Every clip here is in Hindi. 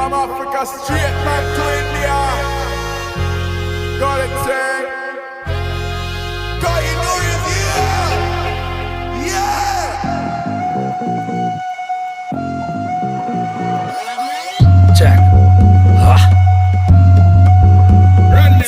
From Africa straight back to India. Got it, say. Got you know you here. Yeah. Check.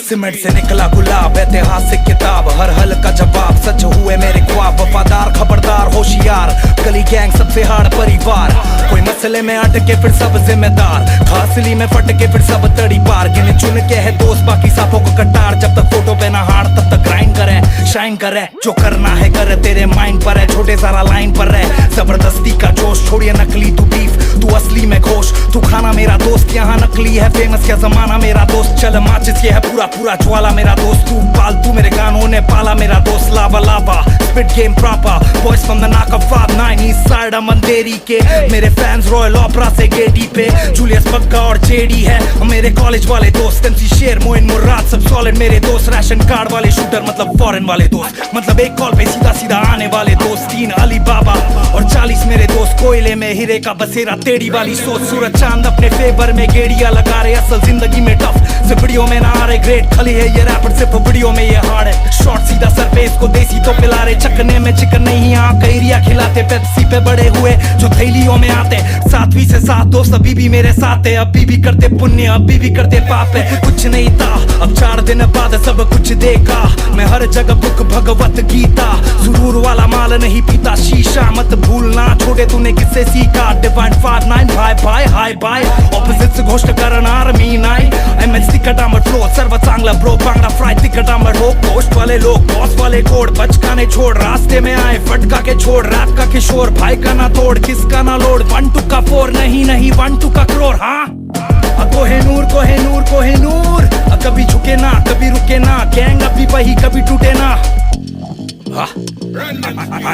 Cement से निकला गुलाब, ऐतिहासिक किताब, हर हल का जवाब, सच हुए मेरे ख्वाब, वफादार खबरदार होशियार, गली गैंग सबसे हार्ड परिवार, कोई मसले में अटके फिर सब जिम्मेदार, फासली में फटके फिर सब तड़ी पार, गिने चुन के है दोस्त बाकी सांपों को कटार, जब तक फोटो पे ना हार तब तक ग्राइंड करे, शाइन करे, जो करना है कर, तेरे माइंड पर है, छोटे सारा लाइन पर रहे, जबरदस्ती का जोश, छोड़िए नकली तू बीफ, तू असली में घोष, तू खाना मेरा दोस्त, यहाँ नकली है फेमस क्या जमाना मेरा दोस्त, चल माचिस ये है पूरा पूरा ज्वाला मेरा दोस्त, तू पालतू मेरे गानों ने पाला मेरा दोस्त, lava lava spit game proper, boys from the knock of 59 east side मंदेरी के, मेरे फैंस रॉयल ओपरा से गेटी पे, जूलियस बग्गा और जेडी है, मेरे कॉलेज वाले दोस्त, एमसी शेर मोइन मुर्राद सब सॉलिड मेरे दोस्त, राशन कार्ड वाले शूटर मतलब फॉरेन वाले दोस्त, मतलब एक कॉल पे सीधा सीधा आने वाले दोस्त, 3 अली बाबा और 40 मेरे दोस्त, कोयले में हीरे का बसेरा टेढ़ी वाली सोच, सूरज चांद अपने फेवर में गेड़िया लगा रहे, असल जिंदगी में टफ वीडियो में ना आ रहे, ग्रेट खली है ये रैपर सिर्फ वीडियो में ये हार्ड है, शॉर्ट सीधा सर पे इसको देसी तो पिला रहे, चकने में चिकन नहीं यहाँ कैरिया खिलाते, पेप्सी पे बड़े हुए जो थैलियों में आते, 7वीं से 7 दोस्त अभी भी मेरे साथ है, अभी भी करते पुण्य अभी भी करते पाप है, कुछ नहीं था अब 4 दिन बाद सब कुछ देखा, मैं हर जगह बुक भगवत गीता, सुरूर वाला माल नहीं पीता शीशा, मत भूलना छोटे तूने किससे सीखा, डिवाइन 59 भाई भाई हाई बाय, ऑपोजिट घोषणा करणार मी नाही, एमएच तिकटामट फ्लो सर्व चांगला ब्रो, बांगड़ा फ्राई तिकटामट हो, पोस्ट वाले लोग बॉस वाले कोड, बचकाने छोड़ रास्ते में आए फटका के छोड़, रैप का किशोर भाई का ना तोड़, किसका ना लोड, 1 2 का 4 नहीं 1 2 का करोड़, हाँ कोहेनूर कोहेनूर कोहेनूर, कभी झुके ना कभी रुके ना, गैंग अभी वही कभी टूटे ना,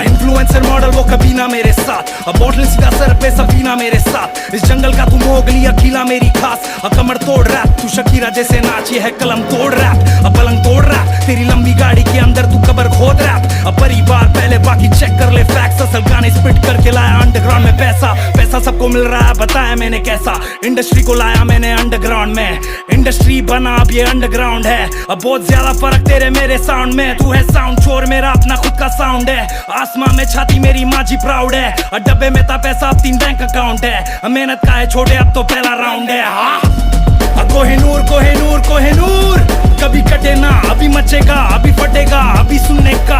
इन्फ्लुएंसर मॉडल वो कभी ना मेरे साथ, अब बॉटल सीधा सर पे सफीना मेरे साथ, इस जंगल का तू मोगली अकेला मेरी खास, कमर तोड़ रैप तू शकीरा जैसे नाच, ये है कलम तोड़ रैप, अब पलंग तोड़ रैप, तेरी लंबी गाड़ी के अंदर तू कबर खोद रैप, अब परिवार पहले बाकी चेक कर ले फैक्ट्स, असल गाने स्पिट करके लाया अंडरग्राउंड में पैसा, पैसा सबको मिल रहा है बताया मैंने कैसा, इंडस्ट्री को लाया मैंने अंडरग्राउंड में, इंडस्ट्री बना अब ये अंडरग्राउंड है, अब बहुत ज्यादा फर्क तेरे मेरे साउंड में, तू है साउंड चोर मेरा अपना खुद का साउंड है, आसमां में छाती मेरी माजी प्राउड है, और डब्बे में था पैसा अब 3 बैंक अकाउंट है, मेहनत का है छोटे अब तो पहला राउंड है, हाँ कोहिनूर कोहिनूर कोहिनूर, कभी कटे ना अभी मचेगा अभी फटेगा अभी सुनने का।